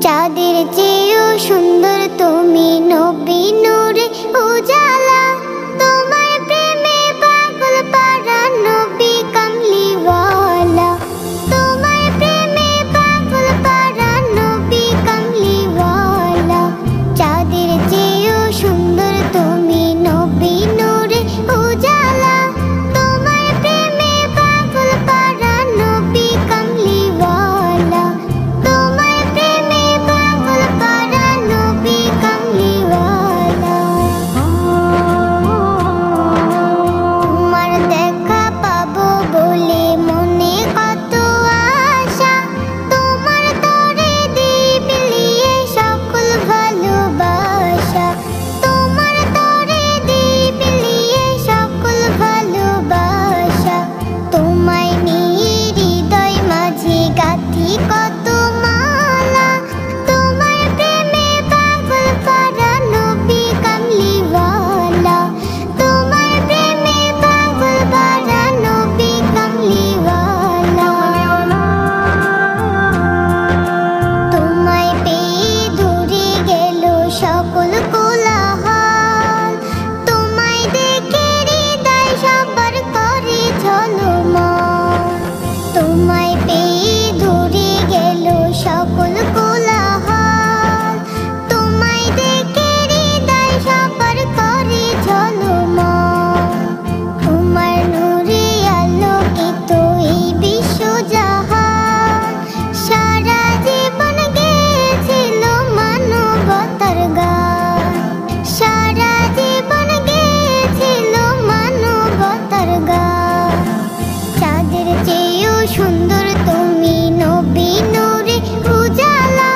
চাঁদের চেয়েও সুন্দর তুমি, নবী নূরে উজালা। তোমার প্রেমে পাগল পারা নবী কামলিওয়ালা। তোমার প্রেমে পাগল পারা নবী কামলিওয়ালা। চাঁদের চেয়েও সুন্দর তুমি, নবী নূরে উজালা। তোমার প্রেমে পাগল পারা নবী কামলিওয়ালা। তোমার প্রেমে পাগল পারা নবী কামলিওয়ালা। তোমার দেখা পাবো বলে মনে কত আশা। তোমার তরে দিই বিলিয়ে সকল ভালোবাসা। তোমার তরে দিই বিলিয়ে সকল ভালোবাসা। তোমায় নিয়ে হৃদয় মাঝে গাঁথি কত মালা। তোমার প্রেমে পাগল পারা নবী কামলিওয়ালা। তোমার প্রেমে পাগল পারা নবী কামলিওয়ালা। তোমায় পেয়ে দূরে গেল সকল কোলাহল। তোমায় দেখে হৃদয় সবার করে ঝলমল। তোমায় পেয়ে দূরে গেল সকল কোলাহল। তোমায় দেখে হৃদয় সবার করে ঝলমল। তোমার নূরে আলোকিত এই বিশ্বজাহান। সারা জীবন গেয়েছিল মানবতার গান। সারা জীবন গেয়েছিল মানবতার গান। চাঁদের চেয়েও সুন্দর তুমি, নবী নূরে উজালা।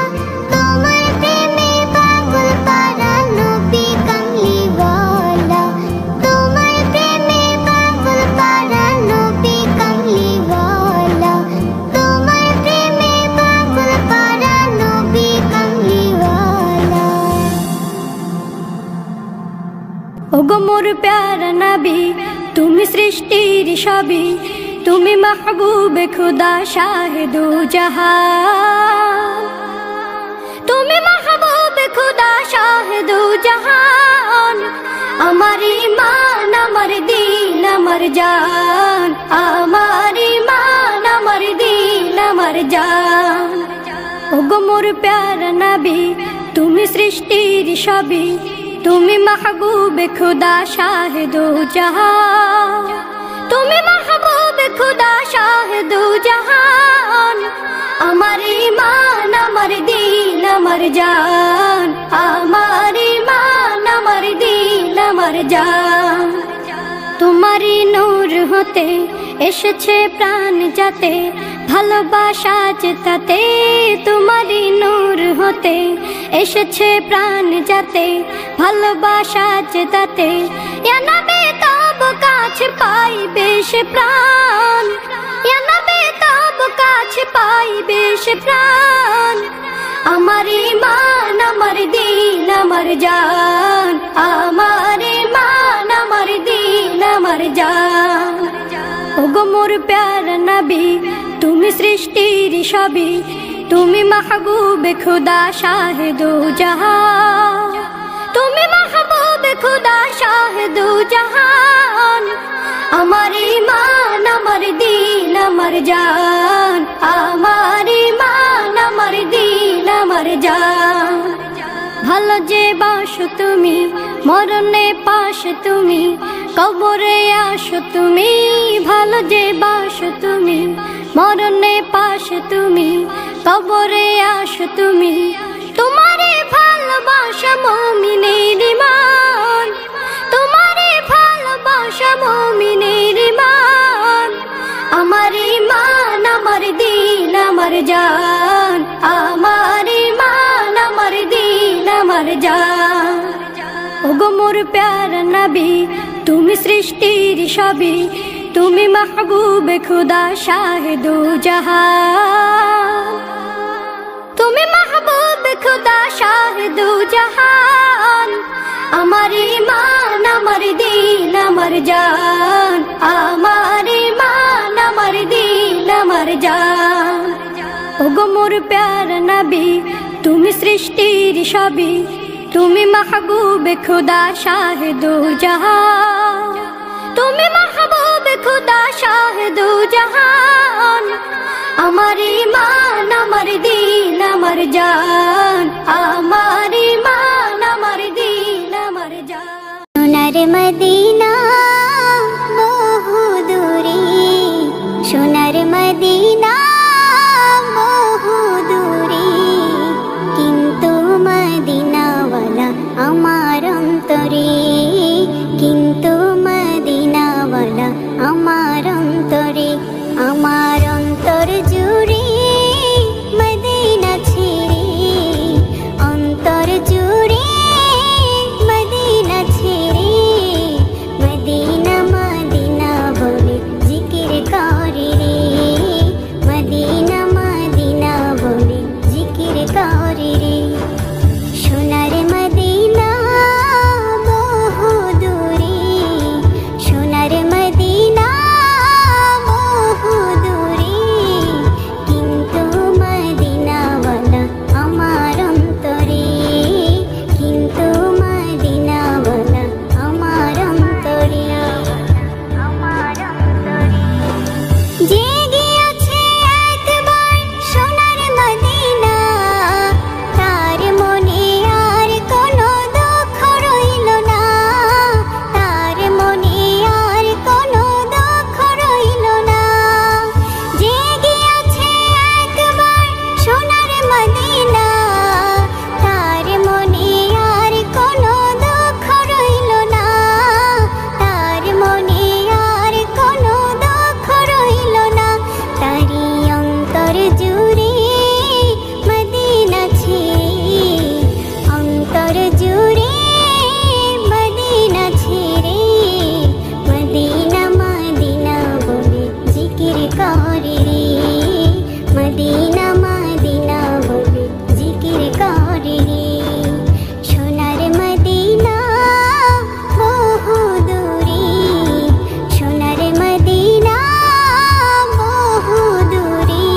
তোমার প্রেমে পাগল পারা নবী কামলিওয়ালা। তোমার প্রেমে পাগল পারা নবী কামলিওয়ালা। তোমার প্রেমে পাগল পারা নবী কামলিওয়ালা। ওগো মোর প্যারা নবী, তুমি সৃষ্টির সবই। তুমি মাহবুবে খুদা শাহিদু জাহান। তুমি মাহবুবে খুদা শাহিদু জাহান। আমার ঈমান, আমার দিন, আমার জান। আমার ঈমান, আমার দিন, আমার জান। ওগো মোর প্যারা নবী, তুমি সৃষ্টির সবই। তুমি মাহবুবে খুদা শাহিদু জাহান। তুমি মাহবুবে খুদা শাহিদু জাহান। আমার ঈমান, আমার দিন, আমার জান। আমার ঈমান, আমার দিন, আমার জান। তোমারই নূর হতে এসেছে প্রাণ যাতে, ভালোবাসা যেতাতে। তোমারই নূর হতে এসেছে প্রাণ যাতে, ভালোবাসা যেতাতে। ইয়া নবী তব কাছে পাইবে সে প্রাণ। ইয়া নবী তব কাছে পাইবে সে প্রাণ। আমার ঈমান, আমার দিন, আমার জান। আমার ঈমান, আমার দিন, আমার জান। ওগো মোর প্যারা নবী, তুমি সৃষ্টির সবই। তুমি মাহবুবে খুদা শাহিদু জাহান। তুমি মাহবুবে খুদা শাহিদু জাহান। আমার ঈমান, আমার দিন, আমার জান। আমার ঈমান, আমার দিন, আমার জান। ভালো যে বাসো তুমি, মরণে পাশে তুমি, কবরে আসো তুমি। ভালো যে বাসো তুমি, মরণে পাশে তুমি, কবরে আসো তুমি। তোমারে ভালোবাসা মুমিনের ঈমান। তোমারে ভালোবাসা মুমিনের ঈমান। আমার ঈমান, আমার দিন, আমার জান। আমার ঈমান, আমার দিন, আমার জান। ওগো মোর প্যারা নবী, তুমি সৃষ্টির সবই। তুমি মাহবুবে খুদা শাহিদু জাহান। তুমি মাহবুবে খুদা শাহিদু জাহান। আমার ঈমান, আমার দিন, আমার জান। আমার ঈমান, আমার দিন, আমার জান। ওগো মোর প্যারা নবী, তুমি সৃষ্টির সবই, তুমি মাহবুবে খুদা শাহিদু জাহান, তুমি মাহবুবে খুদা শাহিদু জাহান। আমার ঈমান আমার দিন আমার জান, আমার ঈমান আমার দিন আমার জান। সোনার মদিনা বহু দূরে, সোনার মদিনা বহু দূরে, কিন্তু মদিনাওয়ালা আমার অন্তরে, কিন্তু মদিনাওয়ালা আমার অন্তরে, আমার অন্তর জুড়ে মদিনা ছেড়ে, অন্তর জুড়ে মদিনা ছেড়ে, মদিনা মদিনা বলে জিকির করে রে, মদিনা মদিনা বলে জিকির করে রে। সোনার মদিনা বহু দূরে, সোনার মদিনা বহু দূরে, কিন্তু মদিনাওয়ালা আমার অন্তরে, কিন্তু মদিনাওয়ালা আমার অন্তরে, আমার অন্তরে। জেগে আছে একবার সোনার মদিনা, তার মনে আর কোনো দুঃখ রইল না, তার মনে আর কোনো দুঃখ রইল না। জেগে আছে একবার সোনার মদিনা, তার মনে আর কোনো দুঃখ রইল না, তার মনে আর কোনো দুঃখ রইল না। তারি অন্তর জুড়ে মদিনা ছেড়ে, অন্তর জুড়ে মদিনা ছেড়ে, মদিনা মদিনা বলে জিকির করে রে, মদিনা মদিনা বলে জিকির করে রে। সোনার মদিনা বহু দূরে, সোনার মদিনা বহু দূরে,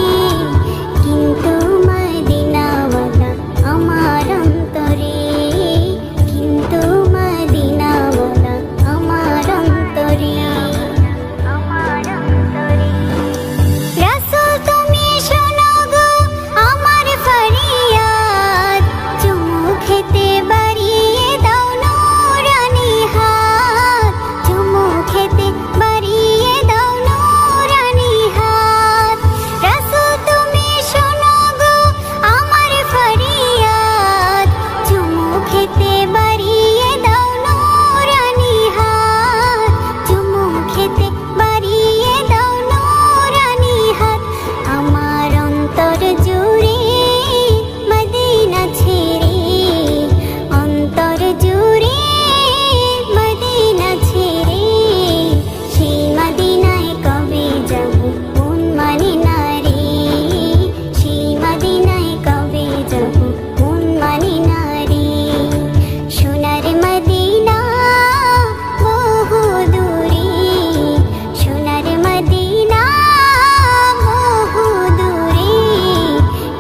কিন্তু মদিনাওয়ালা আমার অন্তরে, কিন্তু মদিনাওয়ালা আমার অন্তরে, আমার অন্তরে। রাসূল তুমি শোনো গো আমার ফরিয়াদ, চুমু খেতে বাড়িয়ে দাও নূরানি হাত, চুমু খেতে বাড়িয়ে দাও নূরানি হাত। রাসূল তুমি শোনো গো আমার ফরিয়াদ, চুমু খেতে বাড়িয়ে দাও নূরানি হাত, চুমু খেতে বাড়িয়ে দাও নূরানি হাত। আমার অন্তর জুড়ে মদিনা ছেড়ে, অন্তর জুড়ে মদিনা ছেড়ে, সেই মদিনায় কবে যাব মন মানে না রে, সেই মদিনায় কবে যাব মন মানে না রে। সোনার মদিনা বহু দূরে, সোনার মদিনা বহু দূরে,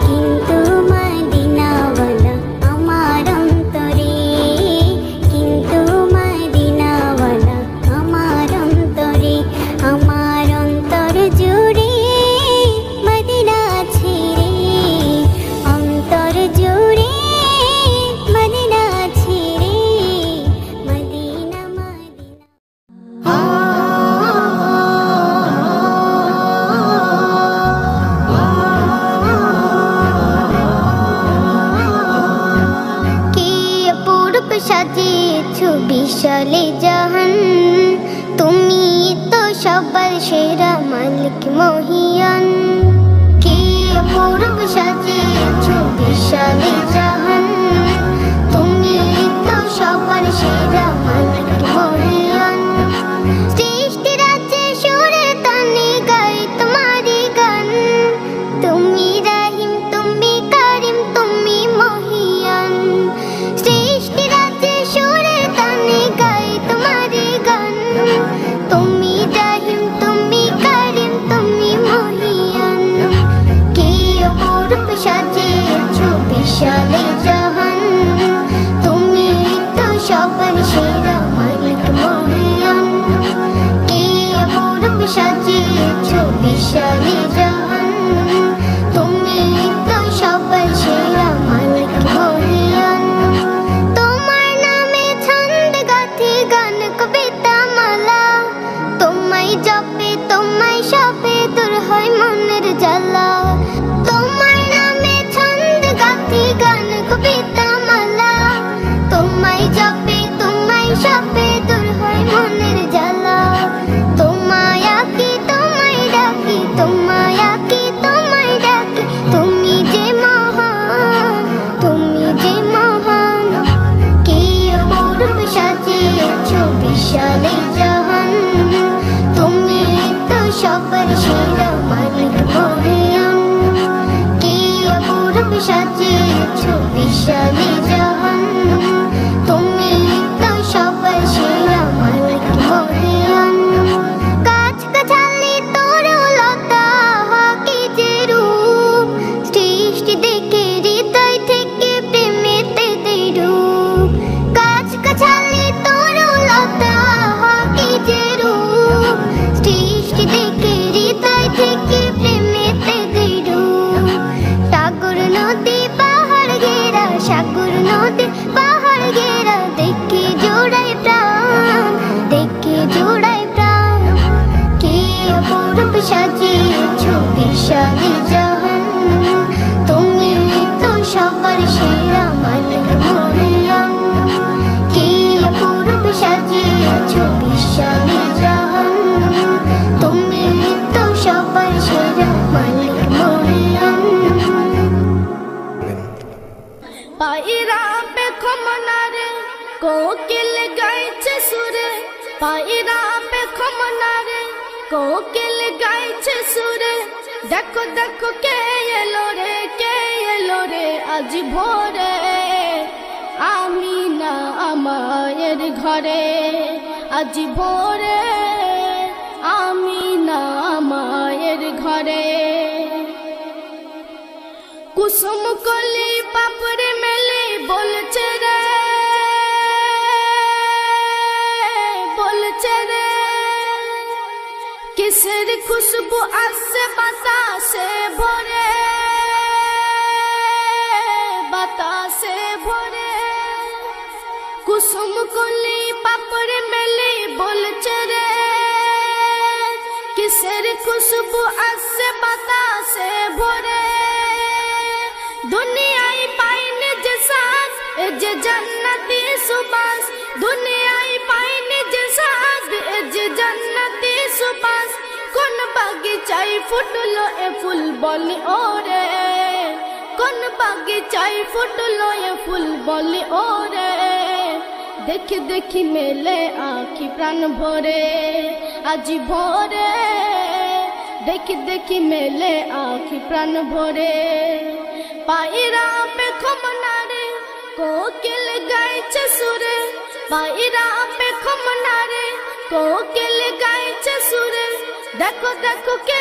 কিন্তু মদিনাওয়ালা আমার অন্তরে, কিন্তু মদিনাওয়ালা আমার অন্তরে, আমার অন্তর জুড়ে মদিনা ছেড়ে, অন্তর জুড়ে মদিনা ছেড়ে, মদিনা মদিনা। কে অপূর্ব সাজিয়েছ বিশালে জাহান, তুমি তো সবার সেরা মালিক মহিয়ান। কে অপূর্ব সাজিয়েছ বিশালে জাহান, তুমি তো সবার সেরা মালিক মহিয়ান। সৃষ্টি রাজ্যে সুরের তানে গাই তোমারই গান, তুমি রহিম তুমি কারিম তুমি মহিয়ান। সৃষ্টি রাজ্যে সুরের তানে গাই তোমারই গান, তুমি রহিম তুমি কারিম তুমি মহিয়ান। কে অপূর্ব সাজিয়েছ বিশাল বিশালে জাহান তুমি তো সবার সেরা মালিক মহিয়ান তোমার নামে ছন্দ গাথি গান কবিতা মালা তোমায় জপে তোমায় সপে দূর হয় মনের জ্বালা তোমার নামে ছন্দ গাথি গান কবিতা মালা তোমায় জপে তোমায় সপে দূর হয় মনের জ্বালা তোমায় আঁকি তোমায় ডাকি তোমায় আঁকি তোমায় ডাকি তুমি যে মহান কি অপূর্ব সাজিয়েছ বিশালে জাহান তুমি তো সবার সেরা মালিক মহিয়ান কি অপূর্ব সাজিয়েছ বিশালে জাহান তুমি তো সবার সেরা মালিক মহিয়ান গাছ গাছালি তরুলতা কি যে রূপ সৃষ্টি দেখে হৃদয় থেকে প্রেমেতে দেই ডুব গাছ গাছালি তরুলতা কি যে রূপ সৃষ্টি দেখে হৃদয় থেকে প্রেমেতে দেই ডুব সাগর নদী পাহাড় ঘেরা সাগর নদী পাহাড় ঘেরা দেখে জোড়ায় প্রাণ কি অপূর্ব সাজিয়েছ বিশালে জাহান তুমি তো সবার সেরা মালিক মহিয়ান কি অপূর্ব সাজিয়েছ বিশালে জাহান তুমি তো সবার সেরা মালিক মহিয়ান পায়রা पे खमनारे कोकिल गाइছে সুরে পায়রা पे खमनारे कोकिल गाइছে সুরে দেখো দেখো কে এলো রে আজ ভোরে আমিনা আমায়ের ঘরে আজ ভোরে আমিনা আমায়ের ঘরে কুসুম কলি পাপড়ে মেলে বলছে রে কিসের খুশবু আসছে বাতাসে ভরে কুসুম কলি পাপড়ে মেলে বলছে রে কিসের খুশবু আসছে বাতাসে ভরে দুনিয়ায় পাইনি যে সাজ এ যে জান্নাতি সুবাস দুনিয়ায় পাইনি যে সাজ এ যে জান্নাতি সুবাস কোন বাগিচায় ফুটলো এ ফুল বলি ওরে কোন বাগিচায় ফুটলো এ ফুল বলি ওরে দেখি দেখি মেলে আঁখি প্রাণ ভরে আজ ভোরে দেখি দেখি মেলে আঁখি প্রাণ ভরে পায়রা पे खमनारे कोकिल गाइছে সুরে পায়রা पे खमनारे कोकिल गाइছে সুরে দেখো দেখো কে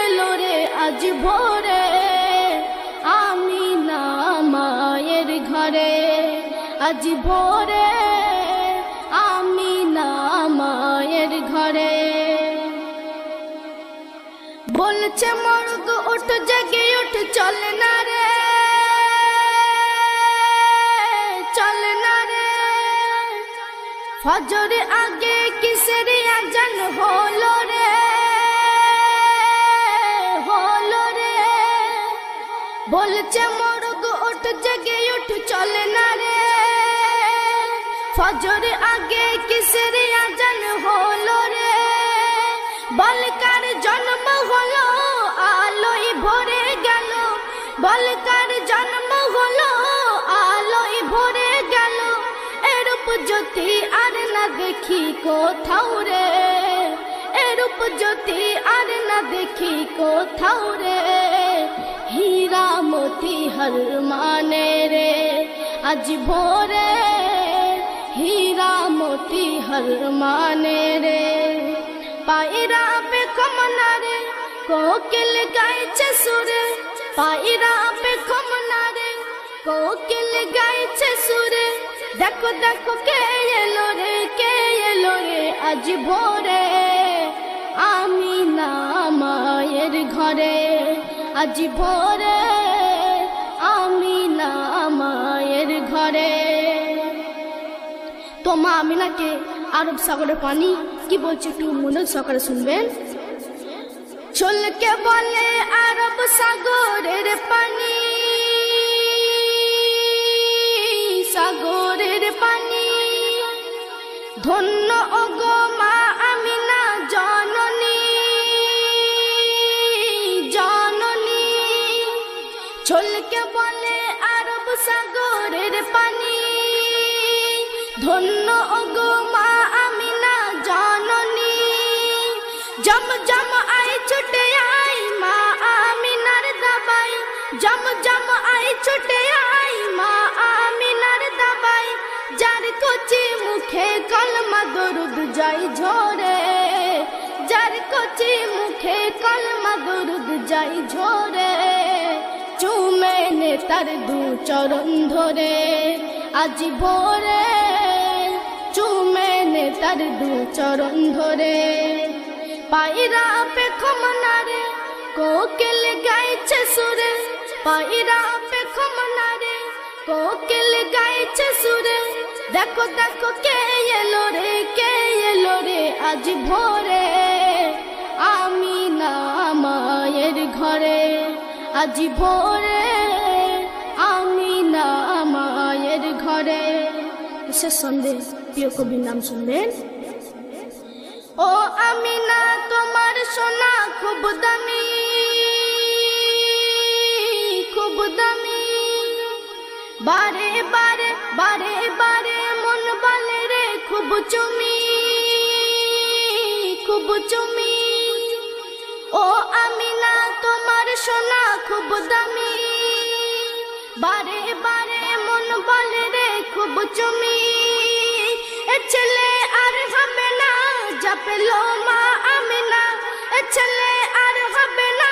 এলো রে আজ ভোরে আমিনা মায়ের ঘরে আজ ভোরে আমিনা মায়ের ঘরে বলছে মর্গ উঠ জেগে উঠ চল না রে ফজর আগে কিসের আজান হলো রে বলছে মর্গ উঠ জেগে উঠ চল না রে ফজর আগে কিসের আজান হলো রে বলকার জন্ম হলো আলোয় ভরে গেল বলকার জন্ম হলো আলোয় ভরে গেল এরূপ জ্যোতি আর না দেখি কোথাও রে এরূপ জ্যোতি আর না দেখি কোথাও রে হীরা মোতি হর মানে রে আজ ভোরে হীরা মোতি হর মানে রে পায়রা पे खमनारे कोकिल गाइছে সুরে পায়রা पे खमनारे कोकिल गाइছে সুরে দেখো দেখো কে এলো রে আজ ভোরে আমিনা মায়ের ঘরে আজ ভোরে আমিনা মায়ের ঘরে। তো মা আমিনাকে আরব সাগরের পানি কি বলছে একটু মনোযোগ সহকারে শুনবেন। চলকে বলে আরব সাগরের পানি, সাগরের পানি ধন্য ওগো মা আমিনা জননী, জননী। চলকে বলে আরব সাগরের পানি ধন্য ওগো মা আমিনা জননী। জম জম আই ছুটে আই মা আমিনার দাবাই, জম জম আই ছুটে আই মা আমিনার দাবাই। যার কচি মুখে কলমা দরুদ যাই ঝরে, যার কচি মুখে কলমা দরুদ যাই ঝরে। চুমে নে তার দু চরণ ধরে আজ ভোরে, চুমে নে তার দু চরণ ধরে। পায়রা পে খমনারে কোকিল গাইছে সুরে, পায়রা পে খমনারে কোকিল গাইছে সুরে। দেখো দেখো কে এলো রে, কে এলো রে আজ ভোরে আমিনা মায়ের ঘরে আজ ভোরে আমিনা মায়ের ঘরে। শেষ সন্দেহ প্রিয় কবির নাম শুনবেন। ও আমিনা তোমার সোনা খুব দামি, খুব দামি। বারে বারে বারে বারে মন বলে রে খুব চুমি, খুব চুমি। ও আমিনা তোমার সোনা খুব দামি, বারে বারে মন বলে রে খুব চুমি। এ ছেলে আর হবে না যা পেলো মা আমিনা, এ ছেলে আর হবে না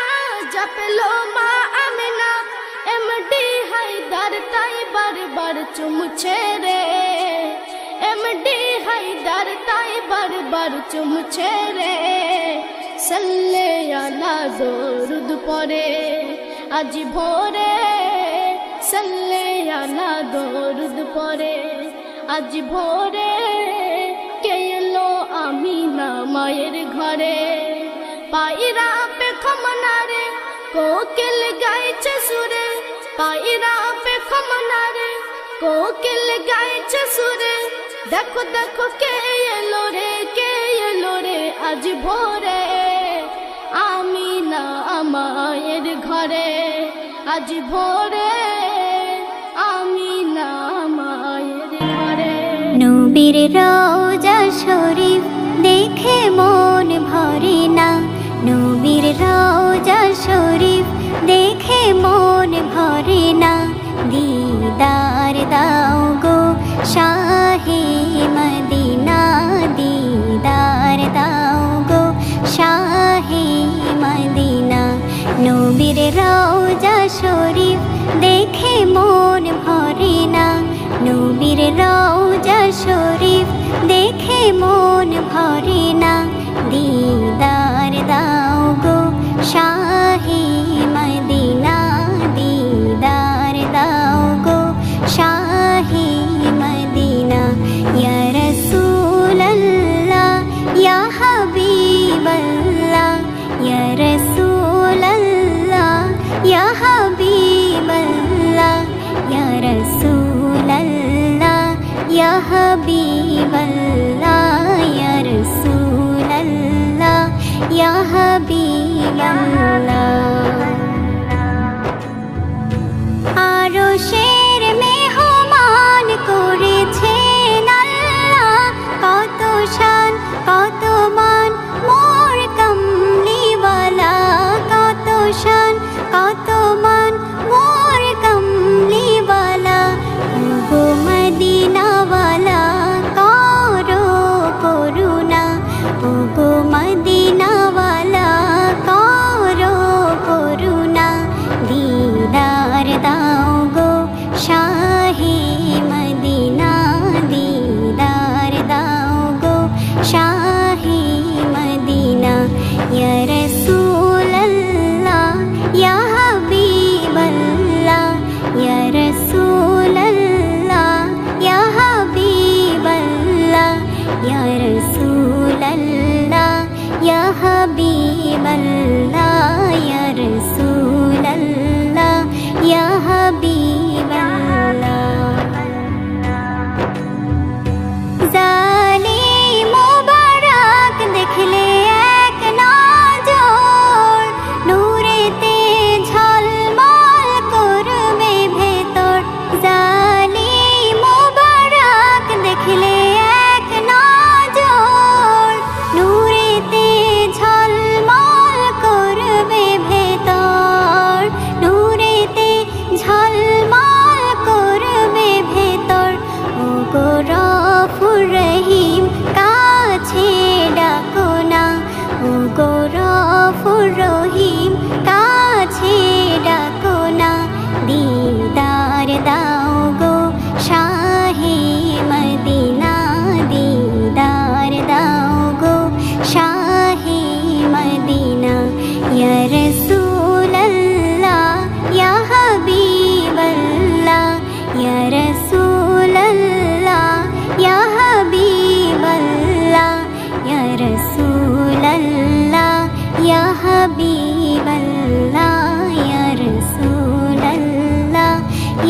যা পেলো মা আমিনা। এমডি হায়দার তাই বারবার চুমছে রে, এমডি হায়দার তাই বারবার চুমছে রে। সাল্লে আলা দরুদ পড়ে আজ ভোরে, সাল্লে আলা দরুদ পড়ে আজ ভোরে। কে এলো আমিনা মায়ের ঘরে, পায়রা পে খমনারে কোকিল গাইছে সুরে, পায়রা পে খমনারে কোকিল গাইছে সুরে। দেখো দেখো কে এলো রে, কে এলো রে আজ ভোরে আমিনা মায়ের ঘরে আজ ভোরে আমিনা মায়ের ঘরে। নবীর রওজা শরীফ দেখে মন ভরে না, নবীর রওজা শরীফ দেখে মন ভরে না। দিদার দাও গো শাহে মদিনা, দিদার দাও গো শাহে মদিনা। নবীর রওজা শরীফ দেখে মন ভরে না, নবীর রওজা শরীফ দেখে মন ভরে না। দিদার দাও গো শাহে মদিনা, দিদার দাও গো শাহে মদিনা। ইয়া রাসূলাল্লাহ ইয়া হাবিবাল্লাহ, ইয়া রাসূলাল্লাহ ইয়া হাবিবাল্লাহ, ইয়া রাসূলাল্লাহ ইয়া হাবিবাল্লাহ, ইয়া রাসূলাল্লাহ ইয়া হাবিবাল্লাহ। আরশের মেহমান করেছেন আল্লাহ, কত শান কত মান মোর কমলিওয়ালা, কত শান কত মান মোর কমলিওয়ালা। গো মদিনাওয়ালা করো করুণা, গো মদিনাওয়ালা করো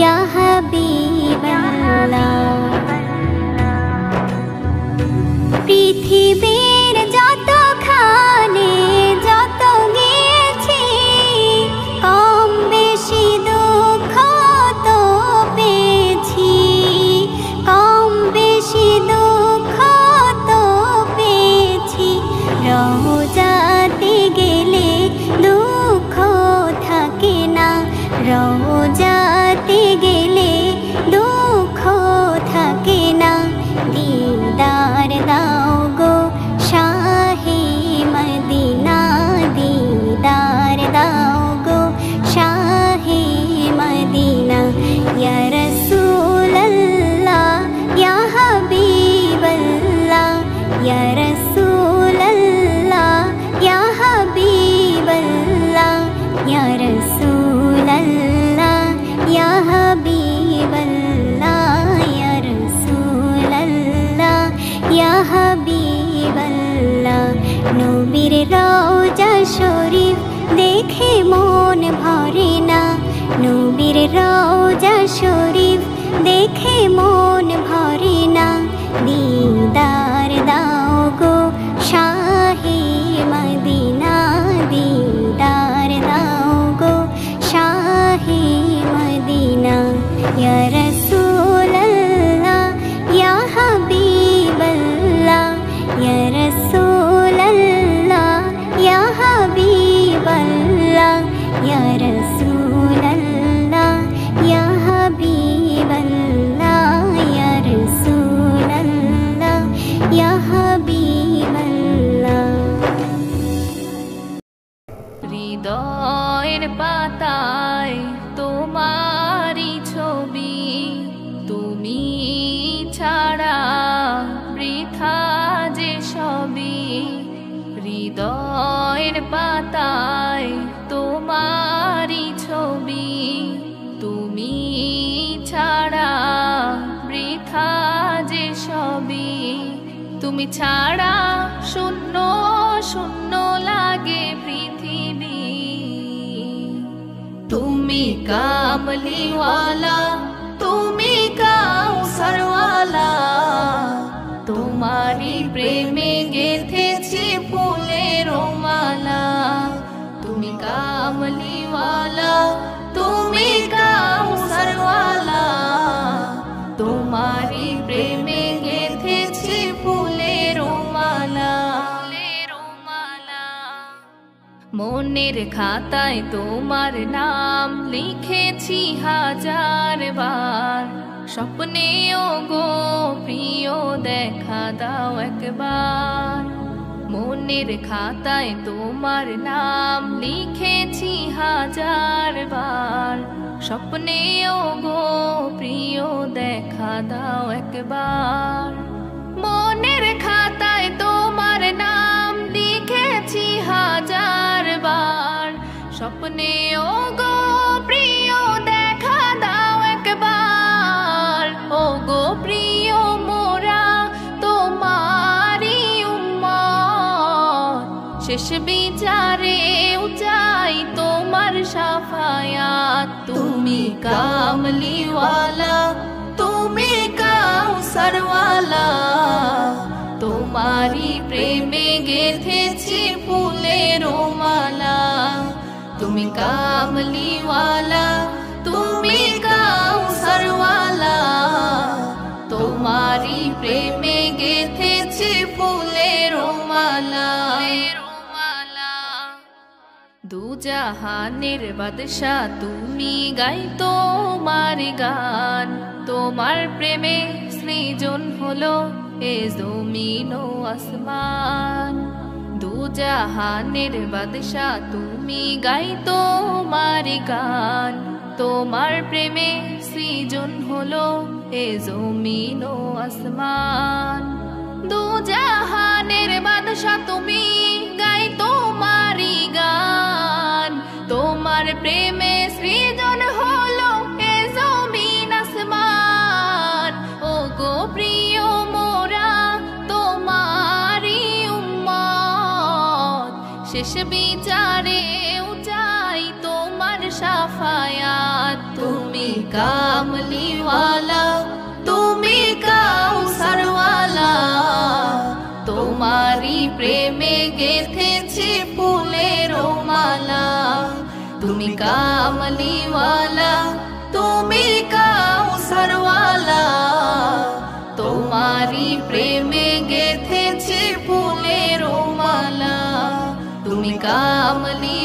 ইয়া হাবিবাল্লাহ। পৃথিবীর যতখানে যত গিয়েছি, কম বেশি দুঃখ তো পেয়েছি, কম বেশি দুঃখ তো পেয়েছি। রওজাতে গেলে দুঃখ থাকে না, রওজাতে গেলে দুঃখ থাকে না। দিদার দাও গো শাহে মদিনা, দিদার দাও গো শাহে মদিনা। ইয়া রাসূলাল্লাহ ইয়া হাবিবাল্লাহ, ইয়া রাসূলাল্লাহ ইয়া হাবিবাল্লাহ, ইয়া রাসূলাল্লাহ ইয়া হাবিবাল্লাহ, ইয়া রাসূলাল্লাহ ইয়া হাবিবাল্লাহ। নবীর রওজা শরীফ দেখে মন ভরে না, নবীর রওজা শরীফ দেখে মন ভরে না। দিদার দাও গো শাহে মদিনা, দিদার দাও গো শাহে মদিনা। ইয়া রাসূলাল্লাহ ইয়া হাবিবাল্লাহ, ইয়া রাসূলাল্লাহ ইয়া হাবিবাল্লাহ, ইয়া রাসূলাল্লাহ ইয়া হাবিবাল্লাহ, ইয়া রাসূলাল্লাহ ইয়া হাবিবাল্লাহ। হৃদয়ের পাতায় তোমারই ছবি, তুমি ছাড়া বৃথা যে সবই। হৃদয়ের পাতায় তোমারই ছবি, তুমি ছাড়া বৃথা যে সবই। তুমি ছাড়া শূন্য শূন্য লাগে পৃথিবী। তুমি কামলিওয়ালা, তুমি কাউসারওয়ালা, তোমারই প্রেমে গেঁথেছি ফুলের মালা। তুমি কামলিওয়ালা, তুমি কাউসারওয়ালা, তোমারই প্রেমে গেঁথেছি ফুলের মালা। মনের খাতায় তোমার নাম লিখেছি হাজার বার, স্বপ্নেও গো প্রিয় দেখা দাও একবার। মনের খাতায় তোমার নাম লিখেছি হাজার বার, স্বপ্নেও গো প্রিয় দেখা দাও একবার। মনের খাতায় তোমার নাম লিখেছি হাজার বার, স্বপ্নেও গো প্রিয় দেখা দাও একবার। ও গো প্রিয় মোরা তোমারই উম্মত, শেষ বিচারেও চাই তোমার শাফায়াত। তুমি কামলিওয়ালা, তুমি কাউসারওয়ালা, তোমারই প্রেমে গেঁথেছি ফুলের মালা। তুমি কামলিওয়ালা, তুমি কাউসারওয়ালা, তোমারই প্রেমে গেঁথেছি ফুলের মালা। দুজাহানের বাদশা তুমি, গাই তোমার গান। তোমার প্রেমে সৃজন হলো এ জমিন ও আসমান। দুজাহানের বাদশা তুমি, গাই তোমার গান। তোমার প্রেমে সৃজন হলো এ জমিন ও আসমান। দুজাহানের বাদশা তুমি, গাই তোমারি গান। তোমার প্রেমে সৃজন হলো এ জমিন আসমান। ও গো প্রিয় মোরা তোমারি উম্মত, শেষ বিচারেও চাই তোমার শাফায়াত। তুমি কামলিওয়ালা, তুমি কাউসারওয়ালা, তোমারি প্রেমে গেথেছি ফুলের মালা। তুমি কামলি